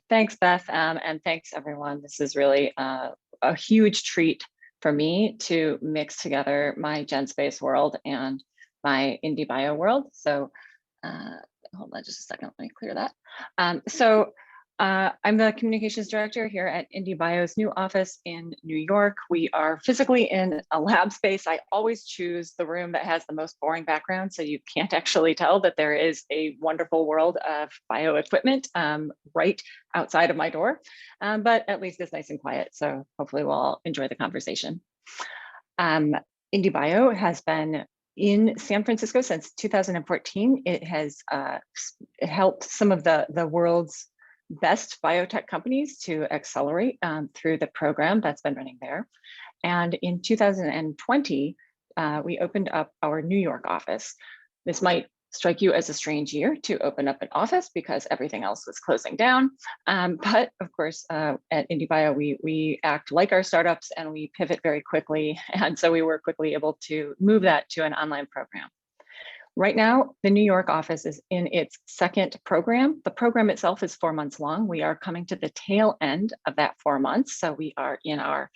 Thanks, Beth, and thanks everyone. This is really a huge treat for me to mix together my GenSpace world and my IndieBio world. So hold on just a second, let me clear that. I'm the communications director here at IndieBio's new office in New York. We are physically in a lab space. I always choose the room that has the most boring background, so you can't actually tell that there is a wonderful world of bio equipment right outside of my door, but at least it's nice and quiet. So hopefully we'll all enjoy the conversation. IndieBio has been in San Francisco since 2014. It has helped some of the world's best biotech companies to accelerate through the program that's been running there. And in 2020, we opened up our New York office. This might strike you as a strange year to open up an office because everything else was closing down. But of course, at IndieBio, we act like our startups and we pivot very quickly. And so we were quickly able to move that to an online program. Right now, the New York office is in its second program. The program itself is 4 months long. We are coming to the tail end of that 4 months. So we are in our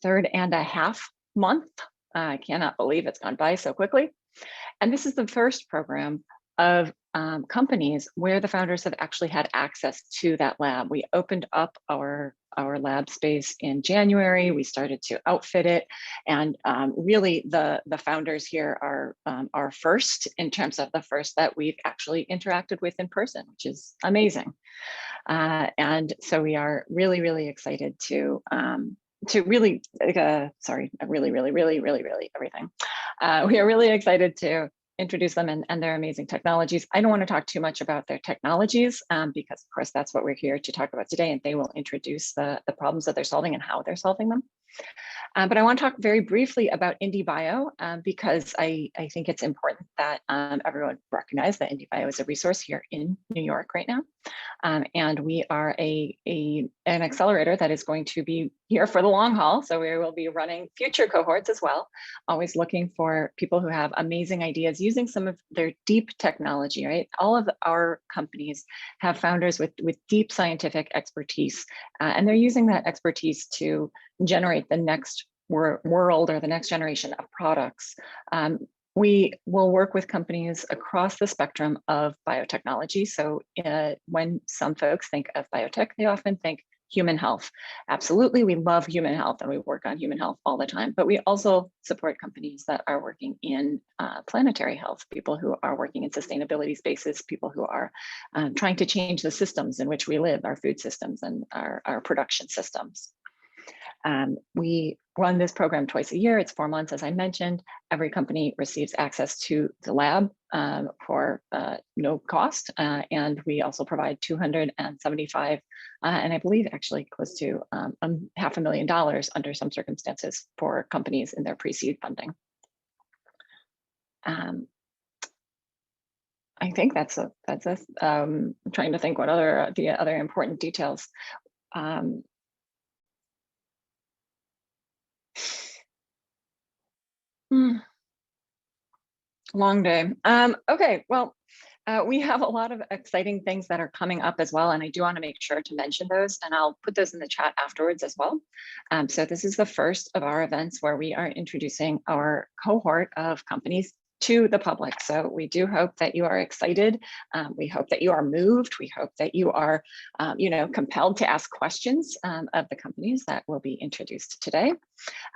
3.5 month. I cannot believe it's gone by so quickly. And this is the first program of companies where the founders have actually had access to that lab. We opened up our lab space in January. We started to outfit it, and really the founders here are first in terms of the first that we've actually interacted with in person, which is amazing. And so we are really, really excited to really, everything. We are really excited to introduce them and their amazing technologies. I don't want to talk too much about their technologies because of course that's what we're here to talk about today, and they will introduce the problems that they're solving and how they're solving them. But I want to talk very briefly about IndieBio because I think it's important that everyone recognize that IndieBio is a resource here in New York right now. And we are an accelerator that is going to be here for the long haul. So we will be running future cohorts as well, always looking for people who have amazing ideas using some of their deep technology, right? All of our companies have founders with deep scientific expertise, and they're using that expertise to generate the next world or the next generation of products. We will work with companies across the spectrum of biotechnology. So when some folks think of biotech, they often think human health. Absolutely, we love human health and we work on human health all the time, but we also support companies that are working in planetary health, people who are working in sustainability spaces, people who are trying to change the systems in which we live, our food systems and our production systems. We run this program twice a year. It's 4 months, as I mentioned. Every company receives access to the lab for no cost. And we also provide $275, and I believe actually close to $500,000 under some circumstances for companies in their pre-seed funding. I think that's us. I'm trying to think what the other important details. Long day. Okay, well, we have a lot of exciting things that are coming up as well, and I do want to make sure to mention those, and I'll put those in the chat afterwards as well. So this is the first of our events where we are introducing our cohort of companies to the public. So we do hope that you are excited. We hope that you are moved. We hope that you are, compelled to ask questions of the companies that will be introduced today.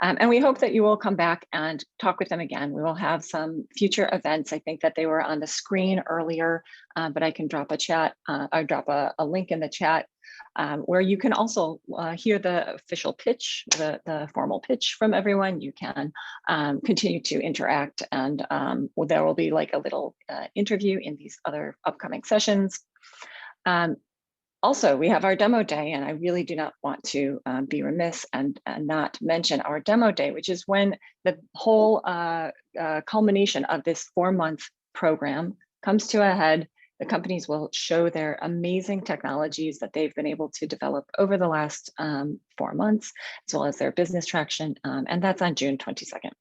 And we hope that you will come back and talk with them again. We will have some future events. I think that they were on the screen earlier, but I can drop a chat or drop a link in the chat where you can also hear the official pitch, the formal pitch from everyone. You can continue to interact, and there will be like a little interview in these other upcoming sessions. Also, we have our demo day, and I really do not want to be remiss and not mention our demo day, which is when the whole culmination of this 4-month program comes to a head. The companies will show their amazing technologies that they've been able to develop over the last 4 months, as well as their business traction, and that's on June 22nd.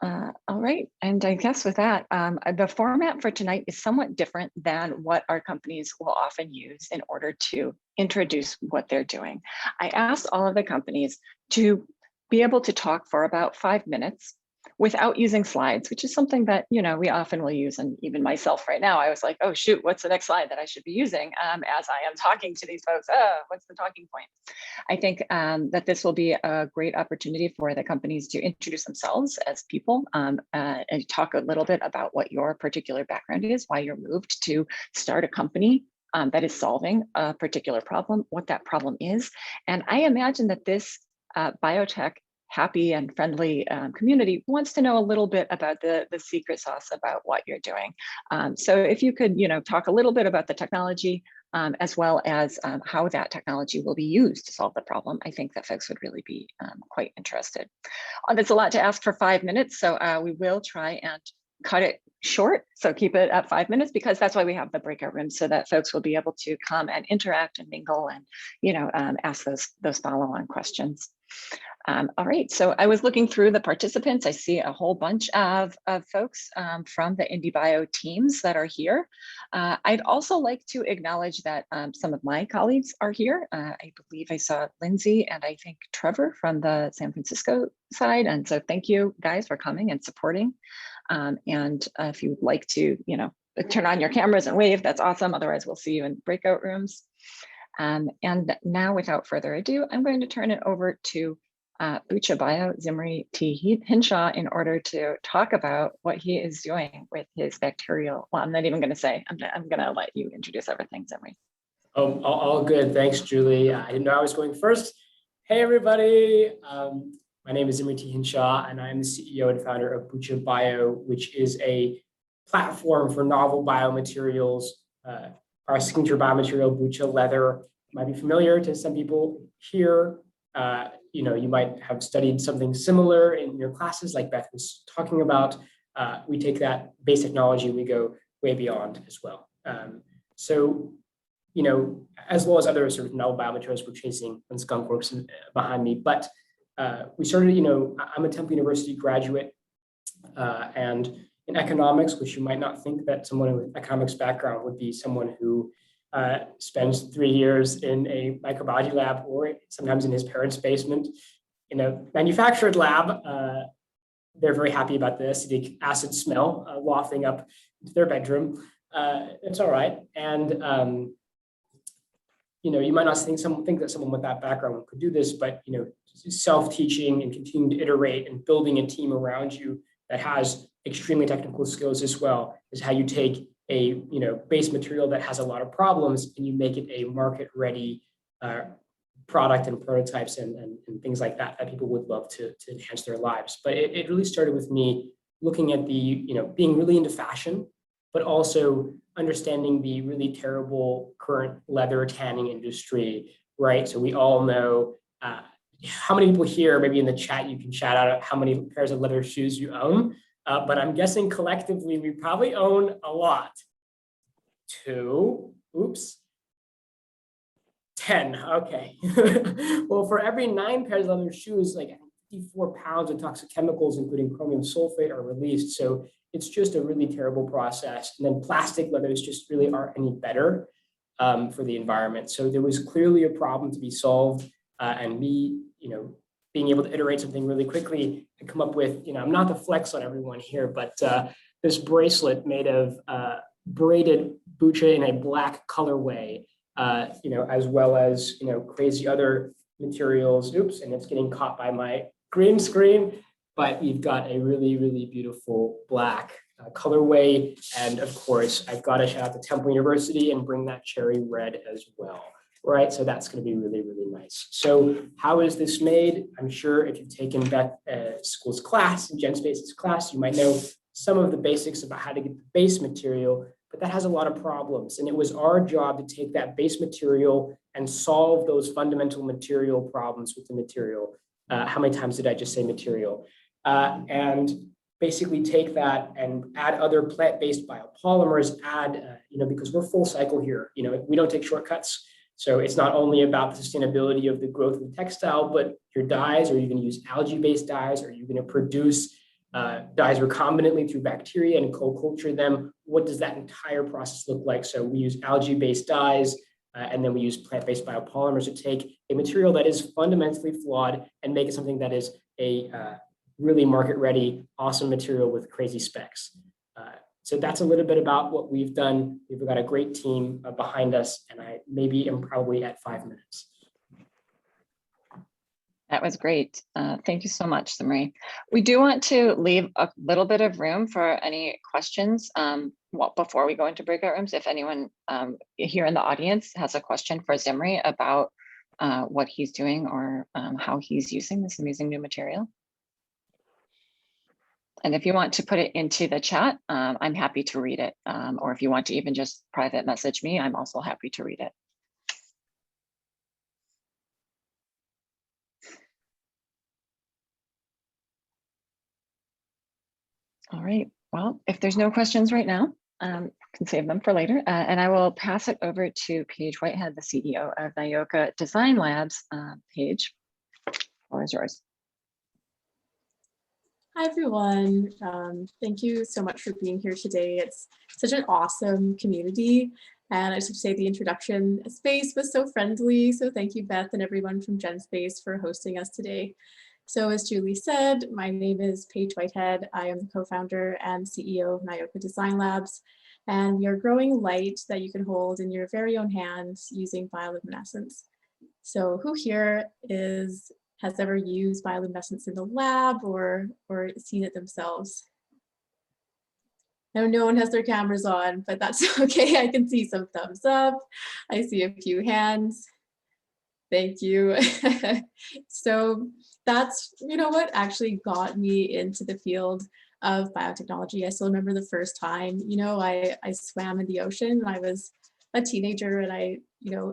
All right, and I guess with that, the format for tonight is somewhat different than what our companies will often use in order to introduce what they're doing. I asked all of the companies to be able to talk for about 5 minutes without using slides, which is something that we often will use, and even myself right now, I was like, oh shoot, what's the next slide that I should be using as I am talking to these folks? What's the talking point? I think that this will be a great opportunity for the companies to introduce themselves as people and talk a little bit about what your particular background is, why you're moved to start a company that is solving a particular problem, what that problem is. And I imagine that this biotech happy and friendly community wants to know a little bit about the secret sauce about what you're doing. So if you could, talk a little bit about the technology, as well as how that technology will be used to solve the problem, I think that folks would really be quite interested. That's a lot to ask for 5 minutes, so we will try and cut it short. So keep it at 5 minutes, because that's why we have the breakout rooms, so that folks will be able to come and interact and mingle and ask those follow-on questions. All right, so I was looking through the participants. I see a whole bunch of folks from the IndieBio teams that are here. I'd also like to acknowledge that some of my colleagues are here. I believe I saw Lindsay and I think Trevor from the San Francisco side. And so thank you guys for coming and supporting. And if you'd like to, turn on your cameras and wave, that's awesome. Otherwise, we'll see you in breakout rooms. And now, without further ado, I'm going to turn it over to Bucha Bio, Zimri T. Hinshaw, in order to talk about what he is doing with his bacterial. Well, I'm not even going to say, I'm going to let you introduce everything, Zimri. Oh, all good. Thanks, Julie. I didn't know I was going first. Hey, everybody. My name is Zimri T. Hinshaw, and I'm the CEO and founder of Bucha Bio, which is a platform for novel biomaterials. Our signature biomaterial, Bucha leather, might be familiar to some people here. You might have studied something similar in your classes, like Beth was talking about. We take that base technology, we go way beyond as well. As well as other sort of novel biomaterials we're chasing when Skunk Works behind me. But we started, I'm a Temple University graduate, and in economics, which you might not think that someone with economics background would be someone who spends 3 years in a microbiology lab, or sometimes in his parents' basement in a manufactured lab. They're very happy about the acidic acid smell wafting up into their bedroom. It's all right. And, you might not think that someone with that background could do this, but, self-teaching and continuing to iterate and building a team around you that has extremely technical skills as well is how you take a base material that has a lot of problems and you make it a market-ready product and prototypes and things like that people would love to enhance their lives. But it really started with me looking at being really into fashion, but also understanding the really terrible current leather tanning industry, right? So we all know how many people here, maybe in the chat, you can shout out how many pairs of leather shoes you own. But I'm guessing collectively, we probably own a lot. 10, okay. Well, for every 9 pairs of leather shoes, like 54 pounds of toxic chemicals, including chromium sulfate, are released. So it's just a really terrible process. And then plastic leathers just really aren't any better for the environment. So there was clearly a problem to be solved, and me, being able to iterate something really quickly and come up with, I'm not to flex on everyone here, but this bracelet made of braided Bucha in a black colorway, as well as, crazy other materials. Oops, and it's getting caught by my green screen, but you've got a really, really beautiful black colorway. And of course, I've got to shout out to Temple University and bring that cherry red as well. Right, so that's going to be really, really nice. So how is this made? I'm sure if you've taken Beth School's class, Jen Space's class, you might know some of the basics about how to get the base material, but that has a lot of problems. And it was our job to take that base material and solve those fundamental material problems with the material. How many times did I just say material? And basically take that and add other plant-based biopolymers, because we're full cycle here. We don't take shortcuts. So it's not only about the sustainability of the growth of the textile, but your dyes, are you going to use algae-based dyes? Are you going to produce dyes recombinantly through bacteria and co-culture them. What does that entire process look like? So we use algae-based dyes, and then we use plant-based biopolymers to take a material that is fundamentally flawed and make it something that is a really market-ready, awesome material with crazy specs. So that's a little bit about what we've done. We've got a great team behind us, and I maybe am probably at 5 minutes. That was great. Thank you so much, Zimri. We do want to leave a little bit of room for any questions before we go into breakout rooms. If anyone here in the audience has a question for Zimri about what he's doing or how he's using this amazing new material. And if you want to put it into the chat, I'm happy to read it. Or if you want to even just private message me, I'm also happy to read it. All right, well, if there's no questions right now, I can save them for later. And I will pass it over to Paige Whitehead, the CEO of Nyoka Design Labs. Paige, the floor is yours. Hi, everyone. Thank you so much for being here today. It's such an awesome community. And I should say the introduction space was so friendly. So thank you, Beth, and everyone from GenSpace for hosting us today. So as Julie said, my name is Paige Whitehead. I am the co-founder and CEO of Nyoka Design Labs. And we are growing light that you can hold in your very own hands using bioluminescence. So who here has ever used bioluminescence in the lab or seen it themselves? No one has their cameras on, but that's okay. I can see some thumbs up. I see a few hands. Thank you. So that's, what actually got me into the field of biotechnology. I still remember the first time, I swam in the ocean when I was a teenager and I,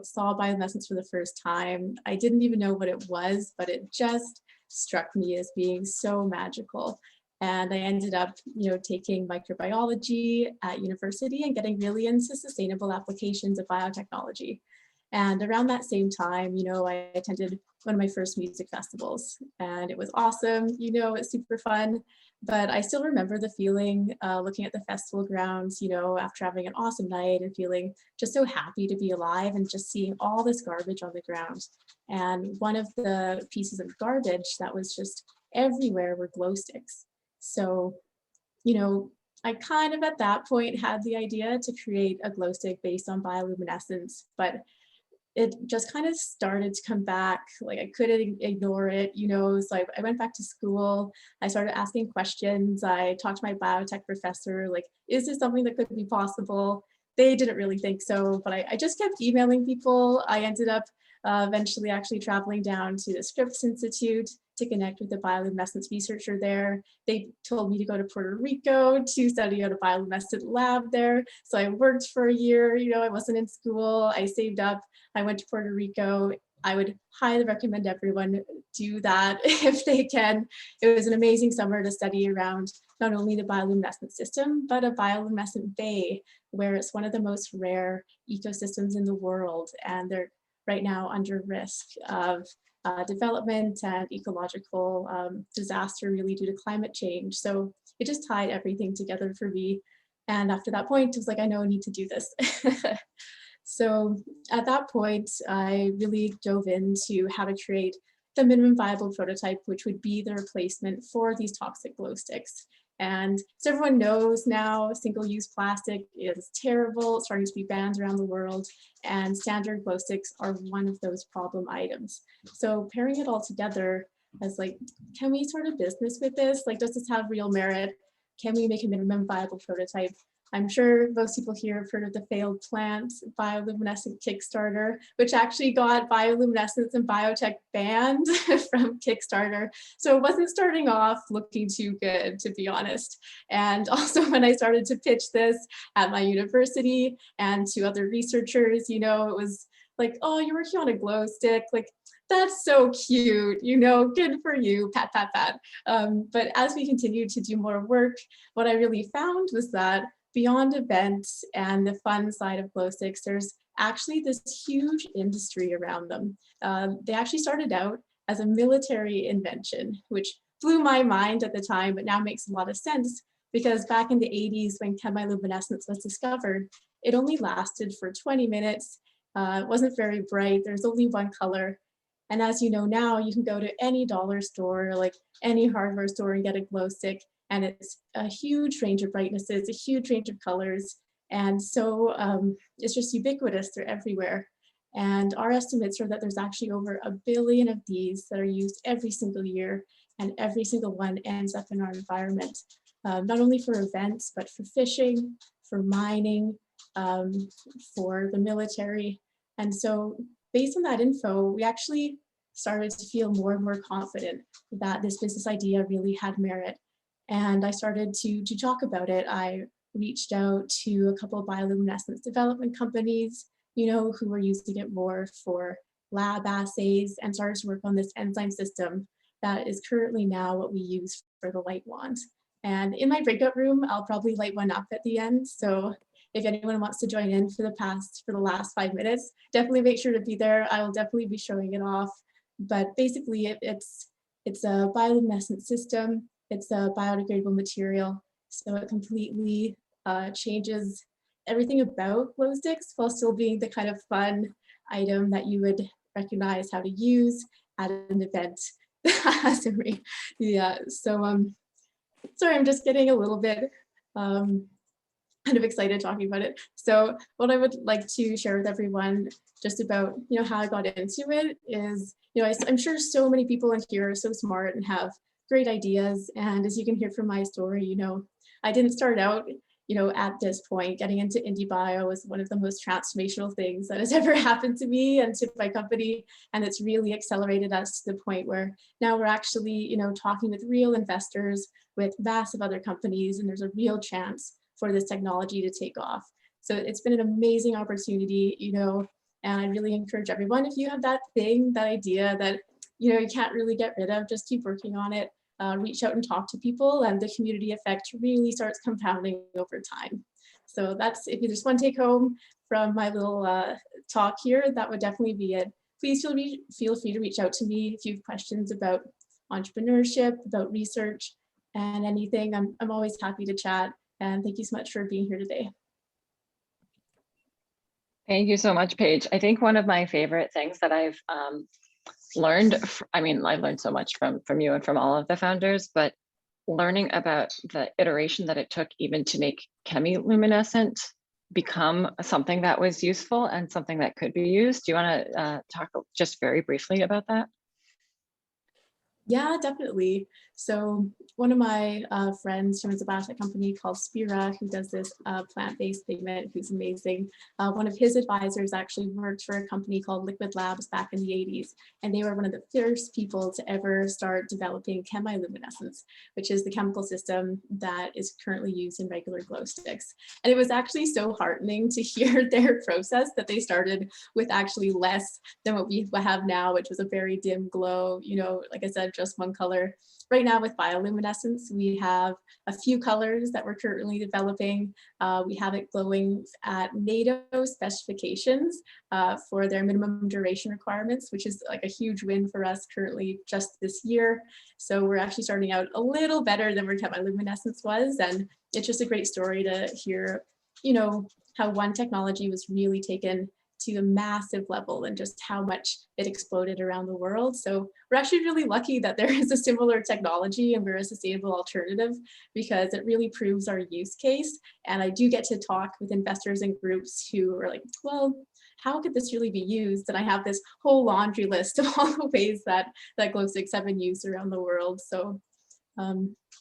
saw bioluminescence for the first time. I didn't even know what it was, but it just struck me as being so magical. And I ended up, taking microbiology at university and getting really into sustainable applications of biotechnology. And around that same time, I attended one of my first music festivals and it was awesome, it's super fun. But I still remember the feeling looking at the festival grounds, after having an awesome night and feeling just so happy to be alive and just seeing all this garbage on the ground. And one of the pieces of garbage that was just everywhere were glow sticks. So, I kind of at that point had the idea to create a glow stick based on bioluminescence, but it just kind of started to come back. Like I couldn't ignore it, so I went back to school. I started asking questions. I talked to my biotech professor, like, is this something that could be possible? They didn't really think so, but I just kept emailing people. I ended up eventually actually traveling down to the Scripps Institute to connect with the bioluminescence researcher there. They told me to go to Puerto Rico to study at a bioluminescent lab there. So I worked for a year, I wasn't in school, I saved up, I went to Puerto Rico. I would highly recommend everyone do that if they can. It was an amazing summer to study around not only the bioluminescent system, but a bioluminescent bay, where it's one of the most rare ecosystems in the world. And they're right now under risk of development and ecological disaster really due to climate change. So it just tied everything together for me. And after that point, it was like, I know I need to do this. So at that point, I really dove into how to create the minimum viable prototype, which would be the replacement for these toxic glow sticks. And so everyone knows now single-use plastic is terrible. It's starting to be banned around the world, and standard glow sticks are one of those problem items. So pairing it all together as like, can we start a business with this? Like, does this have real merit? Can we make a minimum viable prototype? I'm sure most people here have heard of the failed plant bioluminescent Kickstarter, which actually got bioluminescence and biotech banned from Kickstarter. So it wasn't starting off looking too good, to be honest. And also when I started to pitch this at my university and to other researchers, it was like, oh, you're working on a glow stick. Like, that's so cute, good for you, pat, pat, pat. But as we continued to do more work, what I really found was that beyond events and the fun side of glow sticks, there's actually this huge industry around them. They actually started out as a military invention, which blew my mind at the time, but now makes a lot of sense because back in the 80s when chemiluminescence was discovered, it only lasted for 20 minutes. It wasn't very bright. There's only one color. And as you know now, you can go to any dollar store, or like any hardware store and get a glow stick. And it's a huge range of brightnesses, a huge range of colors. And so it's just ubiquitous, they're everywhere. And our estimates are that there's actually over 1 billion of these that are used every single year, and every single one ends up in our environment, not only for events, but for fishing, for mining, for the military. And so based on that info, we actually started to feel more and more confident that this business idea really had merit. And I started to talk about it. I reached out to a couple of bioluminescence development companies, you know, who were using it more for lab assays, and started to work on this enzyme system that is currently now what we use for the light wand. And in my breakout room, I'll probably light one up at the end. So if anyone wants to join in for the last 5 minutes, definitely make sure to be there. I will definitely be showing it off. But basically it's a bioluminescent system. It's a biodegradable material. So it completely changes everything about glow sticks while still being the kind of fun item that you would recognize how to use at an event. Zimri. Yeah, so sorry, I'm just getting a little bit kind of excited talking about it. So what I would like to share with everyone just about, you know, how I got into it is, you know, I'm sure so many people in here are so smart and have great ideas. And as you can hear from my story, you know, I didn't start out, you know, at this point. Getting into IndieBio was one of the most transformational things that has ever happened to me and to my company. And it's really accelerated us to the point where now we're actually, you know, talking with real investors, with massive other companies, and there's a real chance for this technology to take off. So it's been an amazing opportunity, you know, and I really encourage everyone, if you have that thing, that idea that, you know, you can't really get rid of, just keep working on it. Reach out and talk to people, and the community effect really starts compounding over time. So that's, if there's one take home from my little talk here, that would definitely be it. Please feel free to reach out to me if you have questions about entrepreneurship, about research, and anything. I'm always happy to chat. And thank you so much for being here today. Thank you so much, Paige. I think one of my favorite things that I've learned, I mean, I've learned so much from you and from all of the founders, but learning about the iteration that it took even to make chemiluminescent become something that was useful and something that could be used. Do you want to talk just very briefly about that? Yeah, definitely. So one of my friends who runs a biotech company called Spira, who does this plant-based pigment, who's amazing. One of his advisors actually worked for a company called Liquid Labs back in the 80s. And they were one of the first people to ever start developing chemiluminescence, which is the chemical system that is currently used in regular glow sticks. And it was actually so heartening to hear their process, that they started with actually less than what we have now, which was a very dim glow, you know, like I said, just one color. Right now with bioluminescence, we have a few colors that we're currently developing. We have it glowing at NATO specifications for their minimum duration requirements, which is like a huge win for us currently just this year. So we're actually starting out a little better than where chemiluminescence was. And it's just a great story to hear, you know, how one technology was really taken to a massive level and just how much it exploded around the world. So we're actually really lucky that there is a similar technology and we're a sustainable alternative, because it really proves our use case. And I do get to talk with investors and groups who are like, well, how could this really be used? And I have this whole laundry list of all the ways that glow sticks have been used around the world. So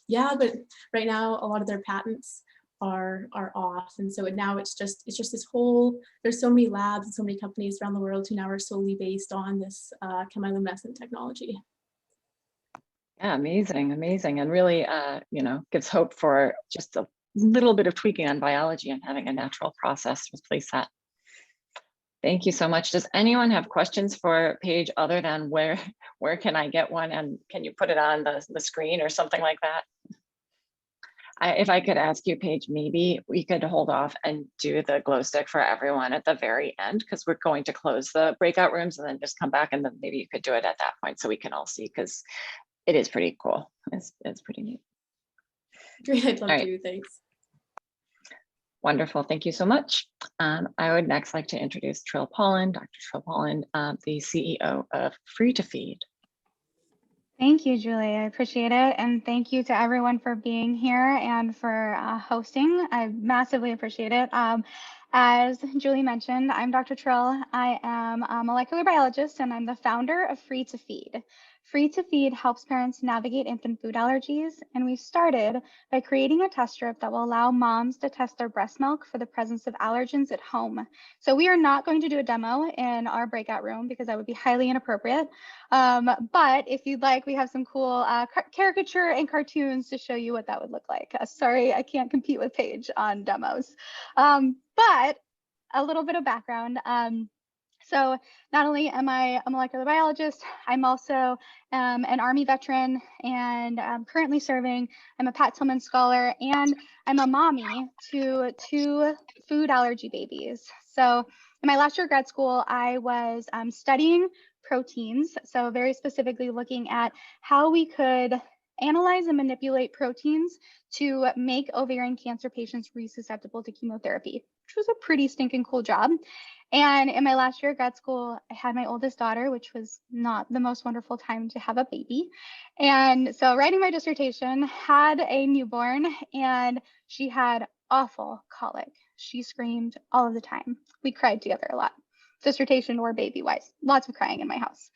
yeah, but right now a lot of their patents are off, and so now it's just this whole, there's so many labs and so many companies around the world who now are solely based on this chemiluminescent technology. Yeah, amazing, and really, you know, gives hope for just a little bit of tweaking on biology and having a natural process replace that. Thank you so much. Does anyone have questions for Paige other than where can I get one, and can you put it on the screen or something like that? If I could ask you, Paige, maybe we could hold off and do the glow stick for everyone at the very end, because we're going to close the breakout rooms and then just come back, and then maybe you could do it at that point so we can all see, because it is pretty cool. It's pretty neat. Great, I'd love All right. to, thanks. Wonderful, thank you so much. I would next like to introduce Trill Paulin, Dr. Trill Paulin, the CEO of Free to Feed. Thank you, Julie. I appreciate it. And thank you to everyone for being here and for hosting. I massively appreciate it. As Julie mentioned, I'm Dr. Trill. I am a molecular biologist and I'm the founder of Free to Feed. Free to Feed helps parents navigate infant food allergies, and we started by creating a test strip that will allow moms to test their breast milk for the presence of allergens at home. So we are not going to do a demo in our breakout room because that would be highly inappropriate. But if you'd like, we have some cool caricature and cartoons to show you what that would look like. Sorry, I can't compete with Paige on demos. But a little bit of background. So not only am I a molecular biologist, I'm also an Army veteran and I'm currently serving. I'm a Pat Tillman scholar and I'm a mommy to 2 food allergy babies. So in my last year of grad school, I was studying proteins. So very specifically looking at how we could analyze and manipulate proteins to make ovarian cancer patients resusceptible to chemotherapy, which was a pretty stinking cool job. And in my last year of grad school, I had my oldest daughter, which was not the most wonderful time to have a baby. And so writing my dissertation, had a newborn, and she had awful colic. She screamed all of the time. We cried together a lot, dissertation or baby wise, lots of crying in my house.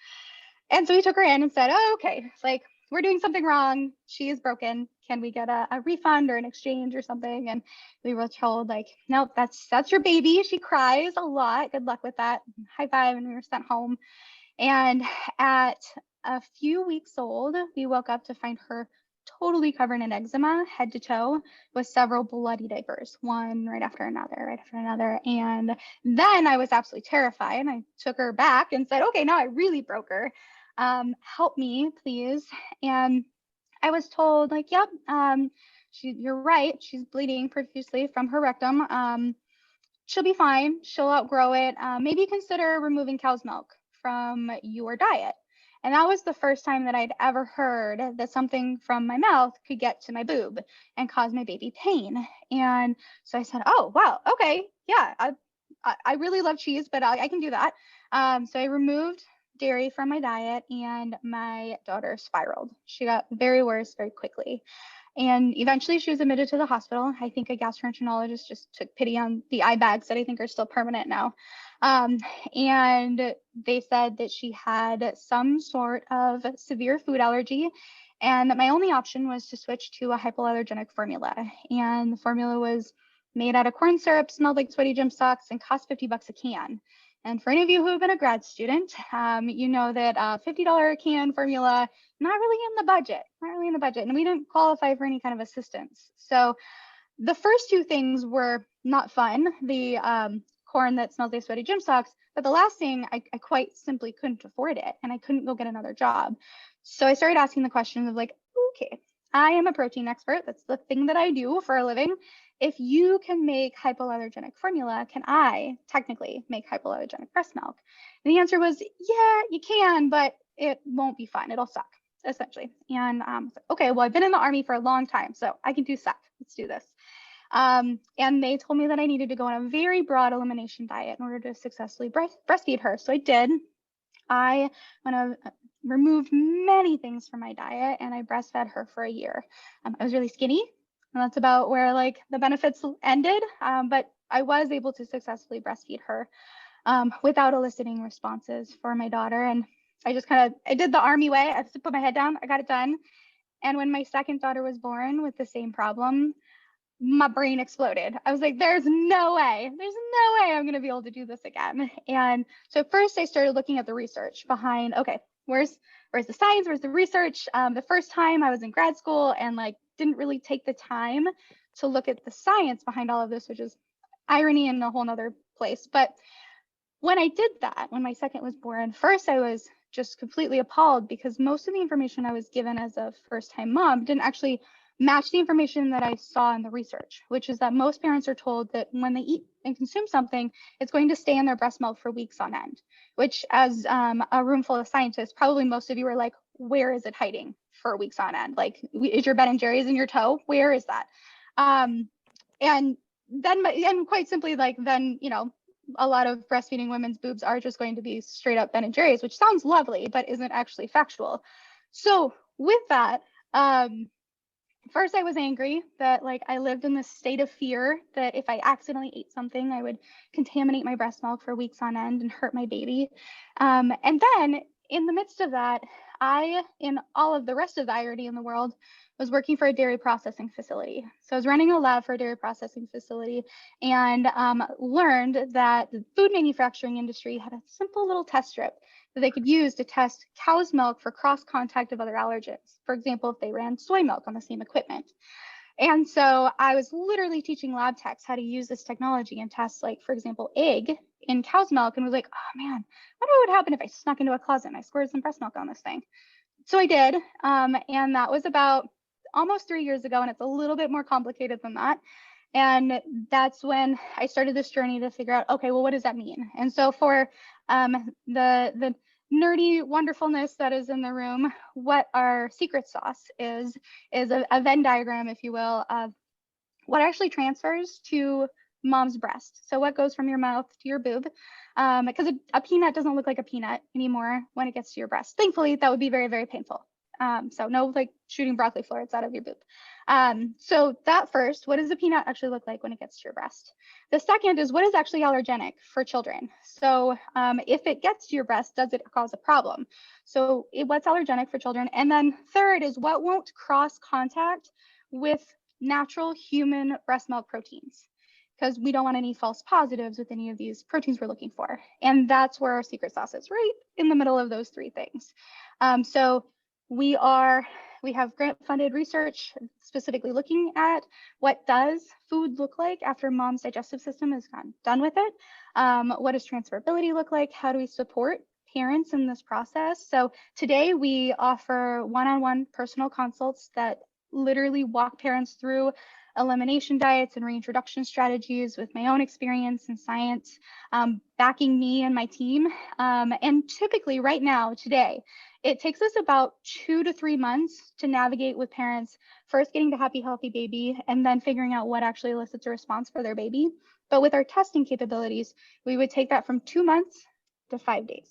And so we took her in and said, oh, okay, it's like, we're doing something wrong. She is broken. Can we get a refund or an exchange or something? And we were told like, nope, that's your baby. She cries a lot. Good luck with that. High five. And we were sent home. And at a few weeks old, we woke up to find her totally covered in eczema, head to toe, with several bloody diapers, one right after another. And then I was absolutely terrified. I took her back and said, okay, now I really broke her. Help me, please. And I was told like, yep, you're right. She's bleeding profusely from her rectum. She'll be fine. She'll outgrow it. Maybe consider removing cow's milk from your diet. And that was the first time that I'd ever heard that something from my mouth could get to my boob and cause my baby pain. And so I said, oh, wow, okay, yeah, I really love cheese, but I can do that. So I removed dairy from my diet and my daughter spiraled. She got very worse very quickly. And eventually she was admitted to the hospital. I think a gastroenterologist just took pity on the eye bags that I think are still permanent now. And they said that she had some sort of severe food allergy and that my only option was to switch to a hypoallergenic formula. And the formula was made out of corn syrup, smelled like sweaty gym socks, and cost $50 a can. And for any of you who have been a grad student, you know that $50 a can formula, not really in the budget, and we didn't qualify for any kind of assistance. So the first 2 things were not fun, the corn that smelled like sweaty gym socks, but the last thing, I quite simply couldn't afford it, and I couldn't go get another job. So I started asking the questions of like, okay, I am a protein expert, that's the thing that I do for a living. If you can make hypoallergenic formula, can I technically make hypoallergenic breast milk? And the answer was, yeah, you can, but it won't be fun. It'll suck, essentially. And okay, well, I've been in the Army for a long time, so I can do suck. Let's do this. And they told me that I needed to go on a very broad elimination diet in order to successfully breastfeed her. So I did. I removed many things from my diet and I breastfed her for a year. I was really skinny. And that's about where like the benefits ended. But I was able to successfully breastfeed her without eliciting responses for my daughter. And I just I did the Army way. I just put my head down, I got it done. And when my second daughter was born with the same problem, my brain exploded. I was like, there's no way I'm going to be able to do this again. And so first I started looking at the research behind, okay, where's the science, where's the research? The first time I was in grad school and like didn't really take the time to look at the science behind all of this, which is irony in a whole nother place. But when I did that, when my second was born, first I was just completely appalled because most of the information I was given as a first-time mom didn't actually match the information that I saw in the research, which is that most parents are told that when they eat and consume something, it's going to stay in their breast milk for weeks on end, which as a room full of scientists, probably most of you are like, where is it hiding for weeks on end? Like, is your Ben & Jerry's in your toe? Where is that? And quite simply, like, then, you know, a lot of breastfeeding women's boobs are just going to be straight up Ben & Jerry's, which sounds lovely, but isn't actually factual. So with that, first I was angry that, like, I lived in this state of fear that if I accidentally ate something, I would contaminate my breast milk for weeks on end and hurt my baby. And then in the midst of that, I, in all of the rest of the irony in the world, was working for a dairy processing facility. So I was running a lab for a dairy processing facility and learned that the food manufacturing industry had a simple little test strip that they could use to test cow's milk for cross contact of other allergens. For example, if they ran soy milk on the same equipment. And so I was literally teaching lab techs how to use this technology and test, like, for example, egg in cow's milk, and was like, oh man, I wonder what would happen if I snuck into a closet and I squirted some breast milk on this thing. So I did, and that was about almost 3 years ago, and it's a little bit more complicated than that. And that's when I started this journey to figure out, okay, well, what does that mean? And so for the nerdy wonderfulness that is in the room, what our secret sauce is a Venn diagram, if you will, of what actually transfers to mom's breast. So what goes from your mouth to your boob, because a peanut doesn't look like a peanut anymore when it gets to your breast. Thankfully, that would be very, very painful. So no, like, shooting broccoli florets out of your boob. So that first, what does the peanut actually look like when it gets to your breast? The second is, what is actually allergenic for children? So if it gets to your breast, does it cause a problem? So what's allergenic for children? And then third is, what won't cross contact with natural human breast milk proteins? Because we don't want any false positives with any of these proteins we're looking for. And that's where our secret sauce is, right in the middle of those three things. So we have grant funded research specifically looking at what does food look like after mom's digestive system has gotten done with it. What does transferability look like? How do we support parents in this process? So today we offer one-on-one personal consults that literally walk parents through elimination diets and reintroduction strategies with my own experience and science, backing me and my team. And typically right now, today, it takes us about 2 to 3 months to navigate with parents, first getting to happy, healthy baby, and then figuring out what actually elicits a response for their baby. But with our testing capabilities, we would take that from 2 months to 5 days,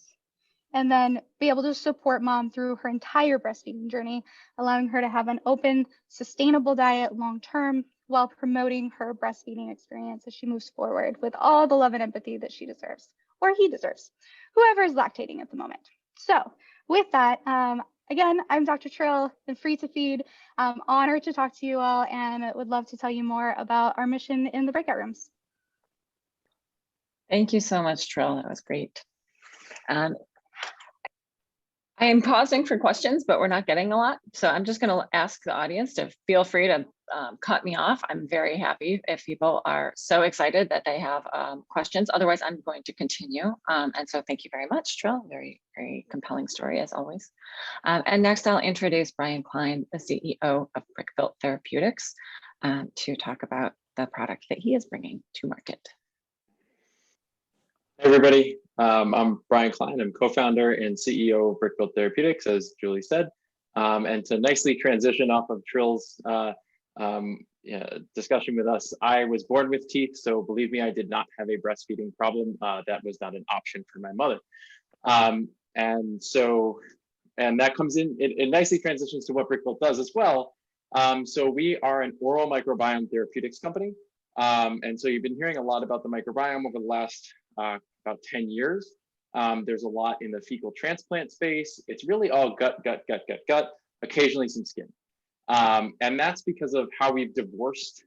and then be able to support mom through her entire breastfeeding journey, allowing her to have an open, sustainable diet long-term while promoting her breastfeeding experience as she moves forward with all the love and empathy that she deserves, or he deserves, whoever is lactating at the moment. So with that, again, I'm Dr. Trill, been free to feed. Honored to talk to you all, and would love to tell you more about our mission in the breakout rooms. Thank you so much, Trill. That was great. I am pausing for questions, but we're not getting a lot. So I'm just going to ask the audience to feel free to cut me off. I'm very happy if people are so excited that they have questions. Otherwise, I'm going to continue. And so thank you very much, Trill. Very, very compelling story as always. And next I'll introduce Brian Klein, the CEO of BrickBuilt Therapeutics, to talk about the product that he is bringing to market. Hey everybody, I'm Brian Klein. I'm co-founder and CEO of BrickBuilt Therapeutics, as Julie said. And to nicely transition off of Trill's discussion with us, I was born with teeth, so believe me, I did not have a breastfeeding problem. That was not an option for my mother. And that comes in, it nicely transitions to what BrickBuilt does as well. So we are an oral microbiome therapeutics company. And so you've been hearing a lot about the microbiome over the last about 10 years. There's a lot in the fecal transplant space. It's really all gut, occasionally some skin. And that's because of how we've divorced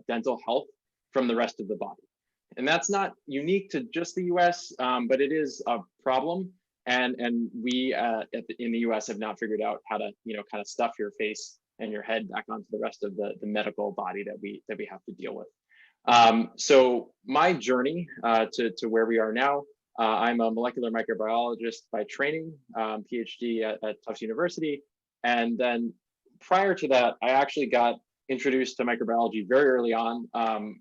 dental health from the rest of the body. And that's not unique to just the US, but it is a problem. And we in the US have not figured out how to, kind of stuff your face and your head back onto the rest of the medical body that we have to deal with. So my journey to where we are now, I'm a molecular microbiologist by training, PhD at Tufts University. And then prior to that, I actually got introduced to microbiology very early on.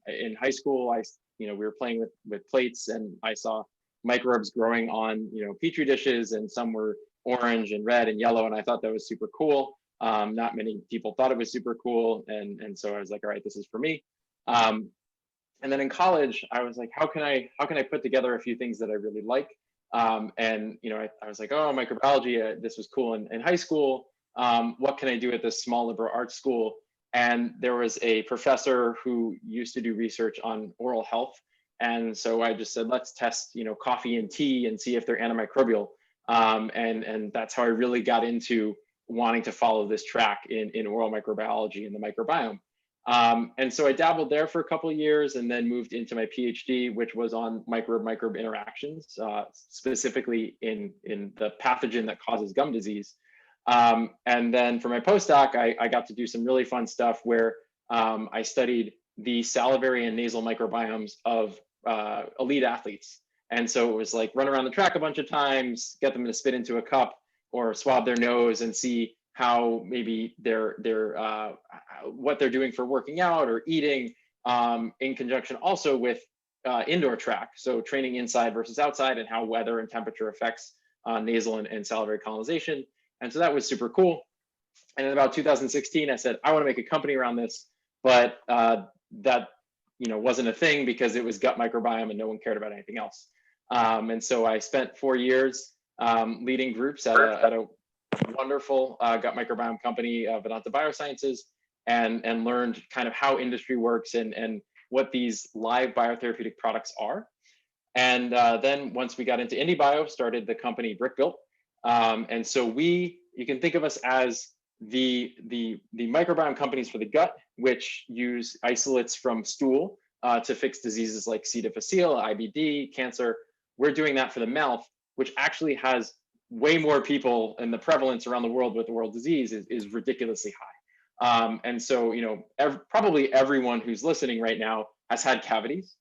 In high school, we were playing with plates, and I saw microbes growing on, Petri dishes, and some were orange and red and yellow, and I thought that was super cool. Not many people thought it was super cool, and so I was like, all right, this is for me. And then in college, I was like, how can I put together a few things that I really like? And I was like, oh, microbiology, this was cool in high school. What can I do at this small liberal arts school? And there was a professor who used to do research on oral health. And so I just said, let's test, coffee and tea and see if they're antimicrobial. And that's how I really got into wanting to follow this track in oral microbiology and the microbiome. And so I dabbled there for a couple of years and then moved into my PhD, which was on microbe interactions, specifically in the pathogen that causes gum disease. And then for my postdoc, I got to do some really fun stuff where I studied the salivary and nasal microbiomes of elite athletes. And so it was like run around the track a bunch of times, get them to spit into a cup or swab their nose and see how maybe what they're doing for working out or eating, in conjunction also with indoor track. So training inside versus outside and how weather and temperature affects nasal and salivary colonization. And so that was super cool. And in about 2016, I said, I want to make a company around this, but that wasn't a thing because it was gut microbiome and no one cared about anything else. And so I spent 4 years leading groups at a wonderful gut microbiome company, Vedanta Biosciences, and learned kind of how industry works and what these live biotherapeutic products are. And then once we got into IndieBio, started the company BrickBuilt. And so you can think of us as the microbiome companies for the gut, which use isolates from stool to fix diseases like C. difficile, IBD, cancer. We're doing that for the mouth, which actually has way more people, and the prevalence around the world with oral disease is ridiculously high. And so, probably everyone who's listening right now has had cavities.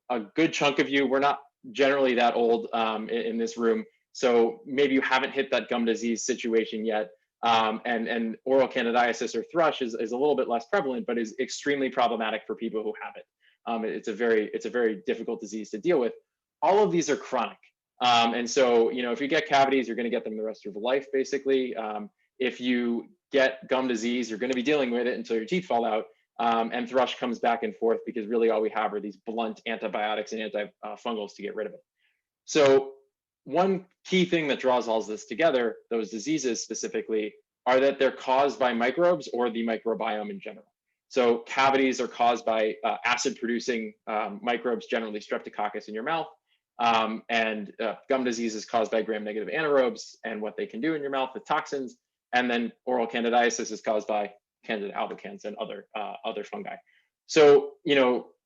A good chunk of you, we're not generally that old in this room, so maybe you haven't hit that gum disease situation yet. And oral candidiasis or thrush is a little bit less prevalent, but is extremely problematic for people who have it. It's a very difficult disease to deal with. All of these are chronic. And so, if you get cavities, you're going to get them the rest of your life, basically. If you get gum disease, you're going to be dealing with it until your teeth fall out. And thrush comes back and forth because really all we have are these blunt antibiotics and antifungals to get rid of it. So one key thing that draws all this together, those diseases specifically, are that they're caused by microbes or the microbiome in general. So cavities are caused by acid-producing microbes, generally Streptococcus in your mouth. And gum disease is caused by gram-negative anaerobes and what they can do in your mouth with toxins. And then oral candidiasis is caused by Candida albicans and other fungi. So,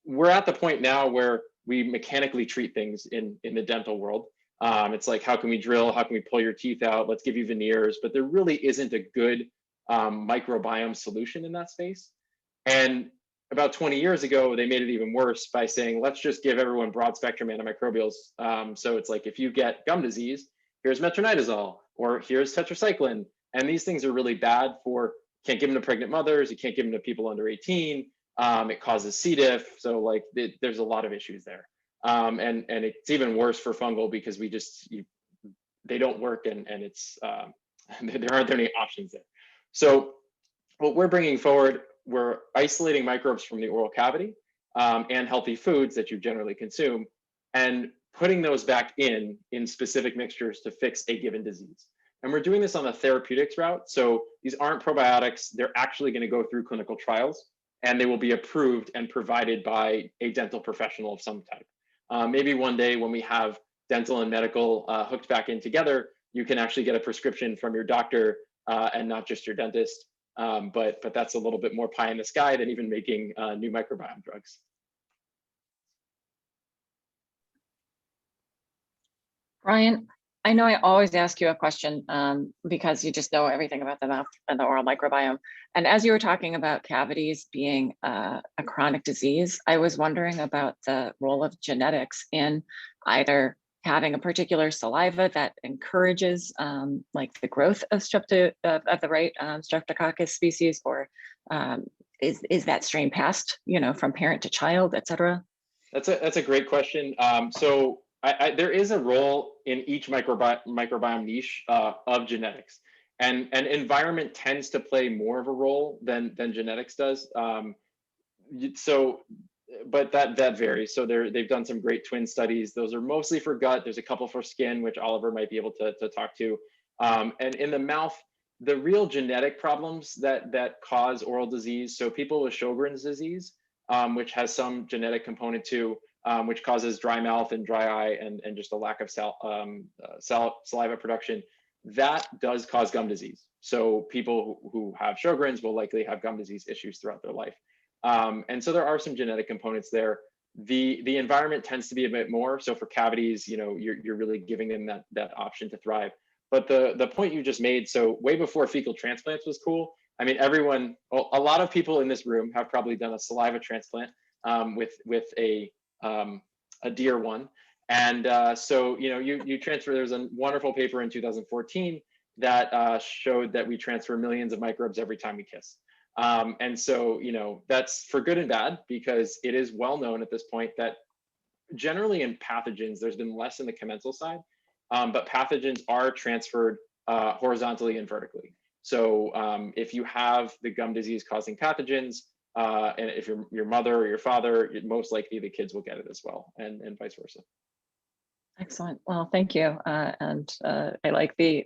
we're at the point now where we mechanically treat things in the dental world. It's like, how can we drill? How can we pull your teeth out? Let's give you veneers. But there really isn't a good microbiome solution in that space. And about 20 years ago, they made it even worse by saying, let's just give everyone broad spectrum antimicrobials. So it's like, if you get gum disease, here's metronidazole, or here's tetracycline. And these things are really bad can't give them to pregnant mothers. You can't give them to people under 18. It causes C. diff. So there's a lot of issues there. And it's even worse for fungal because they don't work and it's, there aren't any options there. So what we're bringing forward, we're isolating microbes from the oral cavity and healthy foods that you generally consume and putting those back in specific mixtures to fix a given disease. And we're doing this on the therapeutics route. So these aren't probiotics. They're actually going to go through clinical trials and they will be approved and provided by a dental professional of some type. Maybe one day when we have dental and medical hooked back in together, you can actually get a prescription from your doctor and not just your dentist. But that's a little bit more pie in the sky than even making new microbiome drugs. Brian, I know I always ask you a question because you just know everything about the mouth and the oral microbiome. And as you were talking about cavities being a chronic disease, I was wondering about the role of genetics in either having a particular saliva that encourages like the growth of the right Streptococcus species, or is that strain passed, from parent to child, et cetera? That's a great question. So there is a role in each microbiome niche of genetics, and environment tends to play more of a role than genetics does. So, but that varies. So they've done some great twin studies. Those are mostly for gut. There's a couple for skin, which Oliver might be able to talk to. And in the mouth, the real genetic problems that cause oral disease. So people with Sjogren's disease, which has some genetic component too, which causes dry mouth and dry eye and just a lack of saliva production, that does cause gum disease. So people who have Sjogren's will likely have gum disease issues throughout their life. And so there are some genetic components there. The environment tends to be a bit more. So for cavities, you're really giving them that option to thrive. But the point you just made, so way before fecal transplants was cool. I mean, a lot of people in this room have probably done a saliva transplant with a deer one. And so, you transfer, there's a wonderful paper in 2014 that showed that we transfer millions of microbes every time we kiss. And so, that's for good and bad, because it is well known at this point that generally in pathogens, there's been less in the commensal side, but pathogens are transferred horizontally and vertically. So if you have the gum disease causing pathogens, and if your mother or your father, most likely the kids will get it as well, and vice versa. Excellent. Well, thank you. And I like the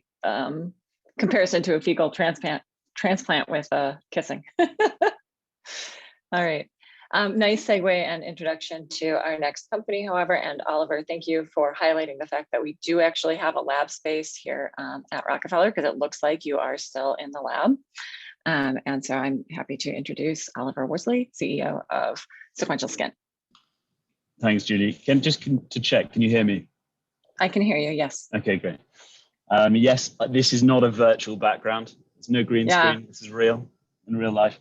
comparison to a fecal transplant with kissing. All right. Nice segue and introduction to our next company, however, and Oliver, thank you for highlighting the fact that we do actually have a lab space here at Rockefeller, because it looks like you are still in the lab. And so I'm happy to introduce Oliver Worsley, CEO of Sequential Skin. Thanks, Julie. To check, can you hear me? I can hear you, yes. Okay, great. Yes, this is not a virtual background. It's no green screen. This is real, in real life.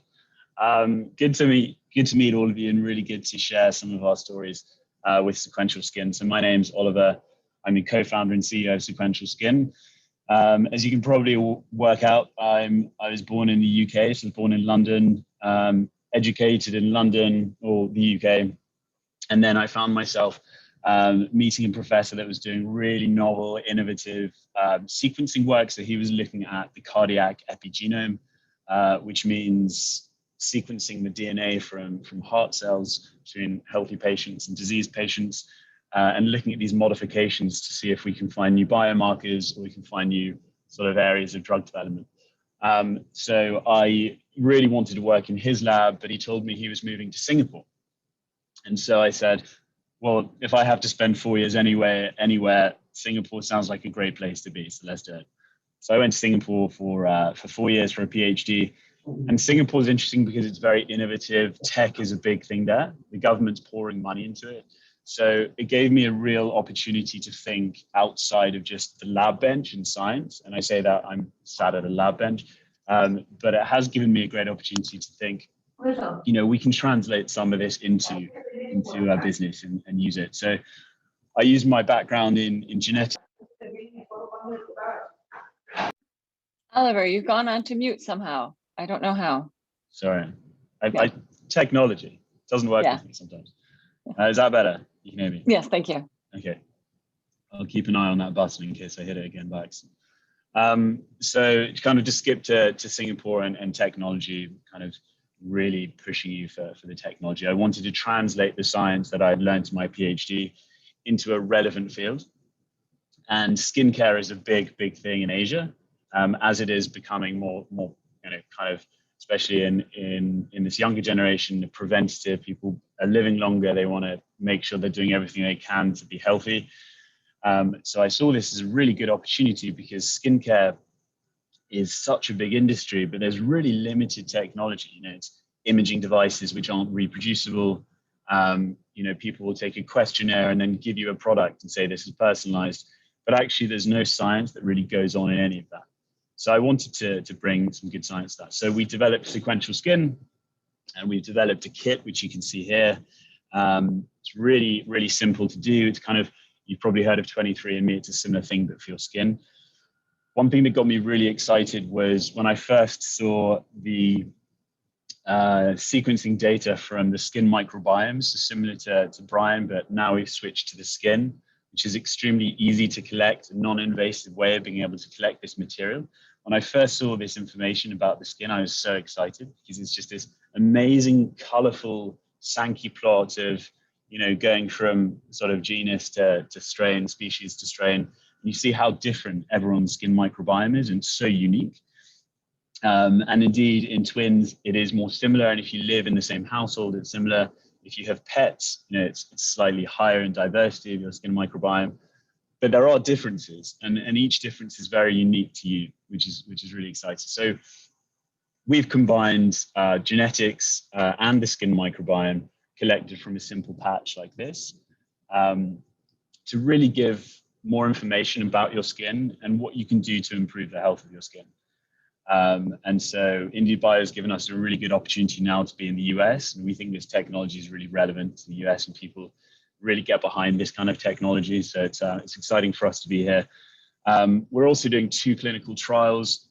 Good to meet all of you, and really good to share some of our stories with Sequential Skin. So my name's Oliver. I'm the co-founder and CEO of Sequential Skin. As you can probably work out, I was born in the UK, so I was born in London, educated in London or the UK. And then I found myself meeting a professor that was doing really novel, innovative sequencing work. So he was looking at the cardiac epigenome, which means sequencing the DNA from heart cells between healthy patients and diseased patients, and looking at these modifications to see if we can find new biomarkers or we can find new sort of areas of drug development. So I really wanted to work in his lab, but he told me he was moving to Singapore. And so I said, well, if I have to spend 4 years anywhere, Singapore sounds like a great place to be, so let's do it. So I went to Singapore for 4 years for a PhD. And Singapore is interesting because it's very innovative. Tech is a big thing there. The government's pouring money into it. So it gave me a real opportunity to think outside of just the lab bench in science. And I say that I'm sat at a lab bench, but it has given me a great opportunity to think, we can translate some of this into our business and use it. So I use my background in genetics. Oliver, you've gone on to mute somehow. I don't know how. Sorry, technology doesn't work with me sometimes. Is that better? You can hear me? Yes, thank you. Okay. I'll keep an eye on that button in case I hit it again by accident. So kind of just skip to Singapore and technology, kind of really pushing you for the technology. I wanted to translate the science that I'd learned in my PhD into a relevant field. And skincare is a big thing in Asia, as it is becoming more kind of, especially in this younger generation, the preventative, people are living longer. They want to make sure they're doing everything they can to be healthy. So I saw this as a really good opportunity because skincare is such a big industry, but there's really limited technology. It's imaging devices which aren't reproducible. People will take a questionnaire and then give you a product and say this is personalized, but actually there's no science that really goes on in any of that. So I wanted to bring some good science to that. So we developed Sequential Skin, and we've developed a kit, which you can see here. It's really simple to do. It's kind of, you've probably heard of 23andMe. It's a similar thing, but for your skin. One thing that got me really excited was when I first saw the sequencing data from the skin microbiomes, similar to Brian, but now we've switched to the skin. which is extremely easy to collect, a non-invasive way of being able to collect this material. When I first saw this information about the skin, I was so excited because it's just this amazing, colorful Sankey plot of, going from sort of genus to strain, species to strain. And you see how different everyone's skin microbiome is, and it's so unique. And indeed, in twins, it is more similar. And if you live in the same household, it's similar. If you have pets, it's slightly higher in diversity of your skin microbiome. But there are differences, and each difference is very unique to you, which is really exciting. So we've combined genetics and the skin microbiome collected from a simple patch like this to really give more information about your skin and what you can do to improve the health of your skin. And so IndieBio has given us a really good opportunity now to be in the US, and we think this technology is really relevant to the US, and people really get behind this kind of technology. So it's exciting for us to be here. We're also doing 2 clinical trials.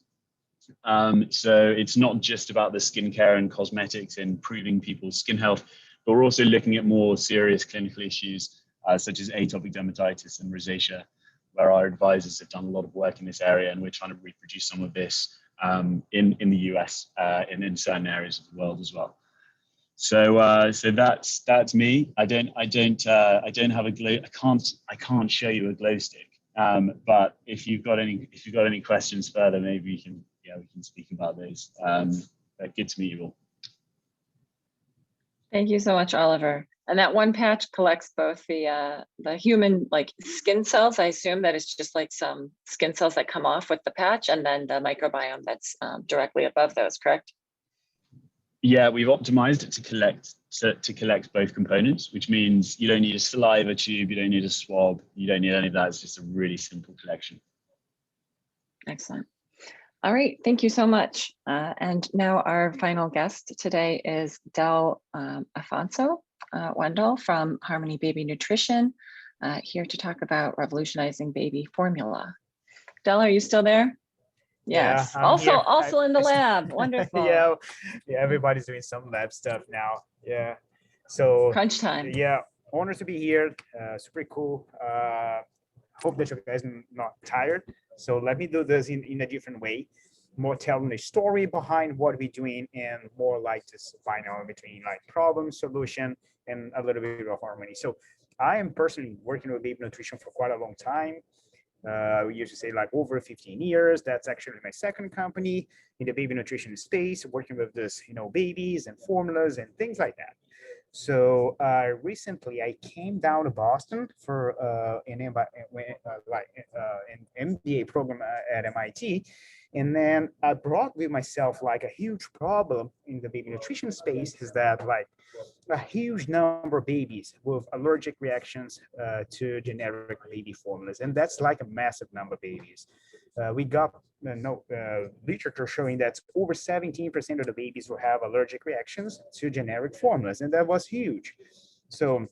So it's not just about the skincare and cosmetics and improving people's skin health, but we're also looking at more serious clinical issues such as atopic dermatitis and rosacea, where our advisors have done a lot of work in this area, and we're trying to reproduce some of this in the US and in certain areas of the world as well. So that's me. I don't have a glow. I can't show you a glow stick. But if you've got any questions further, maybe we can speak about those. But good to meet you all. Thank you so much, Oliver. And that one patch collects both the human skin cells. I assume that it's just like some skin cells that come off with the patch, and then the microbiome that's directly above those, correct? Yeah, we've optimized it to collect both components, which means you don't need a saliva tube, you don't need a swab, you don't need any of that. It's just a really simple collection. Excellent. All right, thank you so much. And now our final guest today is Del Afonso Wendell from Harmony Baby Nutrition, here to talk about revolutionizing baby formula. Del, are you still there? Yes. Yeah, also in the lab. Wonderful. yeah, everybody's doing some lab stuff now. Yeah. So crunch time. Yeah, honored to be here. Super cool. Hope that you guys are not tired. So let me do this in a different way, more telling a story behind what we're doing, and more like this binary between like problem, solution, and a little bit of harmony. So I am personally working with baby nutrition for quite a long time. We used to say like over 15 years. That's actually my second company in the baby nutrition space, working with this, babies and formulas and things like that. So recently I came down to Boston for an MBA program at MIT. And then I brought with myself like a huge problem in the baby nutrition space is that like a huge number of babies with allergic reactions to generic baby formulas. And that's like a massive number of babies. We got literature showing that over 17% of the babies will have allergic reactions to generic formulas. And that was huge. So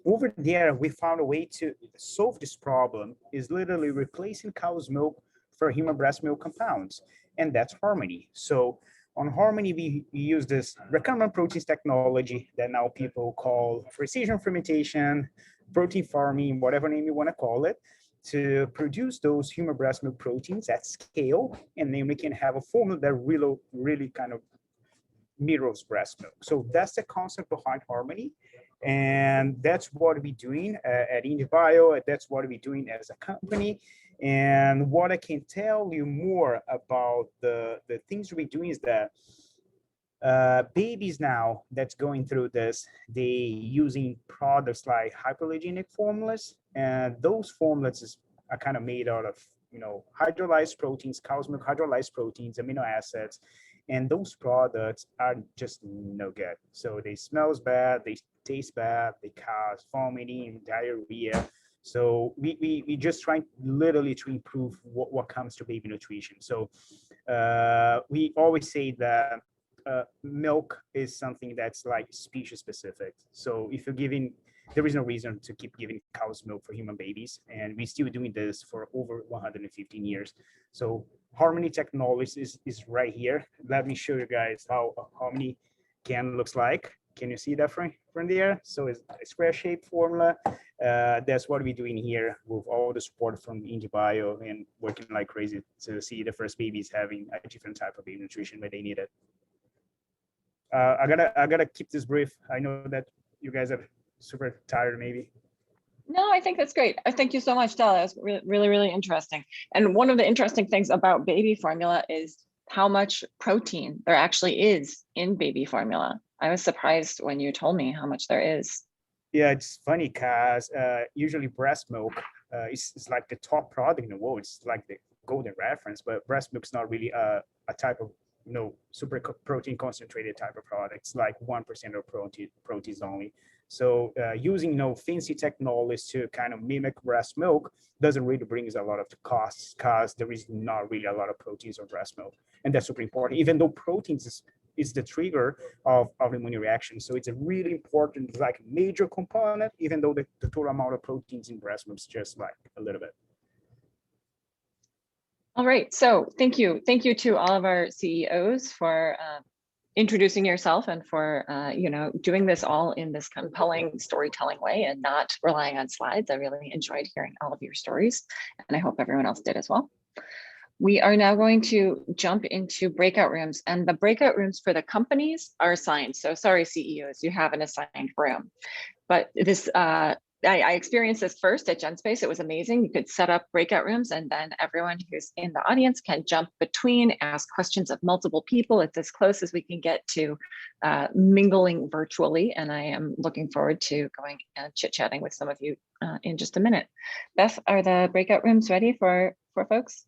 over there, we found a way to solve this problem is literally replacing cow's milk for human breast milk compounds, and that's Harmony. So on Harmony, we use this recombinant proteins technology that now people call precision fermentation, protein farming, whatever name you want to call it, to produce those human breast milk proteins at scale, and then we can have a formula that really kind of mirrors breast milk. So that's the concept behind Harmony. And that's what we're doing at IndieBio. That's what we're doing as a company. And what I can tell you more about the things we're doing is that babies now that's going through this, they using products like hypoallergenic formulas. And those formulas are kind of made out of, hydrolyzed proteins, cow's milk hydrolyzed proteins, amino acids. And those products are just no good. So they smell bad, they taste bad, they cause vomiting, diarrhea. So we just trying literally to improve what comes to baby nutrition. So we always say that milk is something that's like species specific. So if you're giving, there is no reason to keep giving cow's milk for human babies. And we're still doing this for over 115 years. So Harmony technology is right here. Let me show you guys how Harmony can looks like. Can you see that from there? So it's a square shape formula. That's what we're doing here with all the support from IndieBio and working like crazy to see the first babies having a different type of baby nutrition when they need it. I gotta keep this brief. I know that you guys are super tired, maybe. No, I think that's great. Thank you so much, Stella. It's really, really interesting. And one of the interesting things about baby formula is how much protein there actually is in baby formula. I was surprised when you told me how much there is. Yeah, it's funny because usually breast milk is like the top product in the world. It's like the golden reference, but breast milk is not really a type of super protein concentrated type of product. It's like 1% of proteins only. So using fancy technologies to kind of mimic breast milk doesn't really bring us a lot of costs because there is not really a lot of proteins on breast milk, and that's super important. Even though proteins is the trigger of immune reaction, so it's a really important, like, major component. Even though the total amount of proteins in breast milk is just like a little bit. All right, so thank you to all of our CEOs for introducing yourself and for doing this all in this compelling storytelling way and not relying on slides. I really enjoyed hearing all of your stories, and I hope everyone else did as well. We are now going to jump into breakout rooms, and the breakout rooms for the companies are assigned. So sorry, CEOs, you have an assigned room, but this I experienced this first at GenSpace. It was amazing. You could set up breakout rooms, and then everyone who's in the audience can jump between, ask questions of multiple people. It's as close as we can get to mingling virtually. And I am looking forward to going and chit-chatting with some of you in just a minute. Beth, are the breakout rooms ready for folks?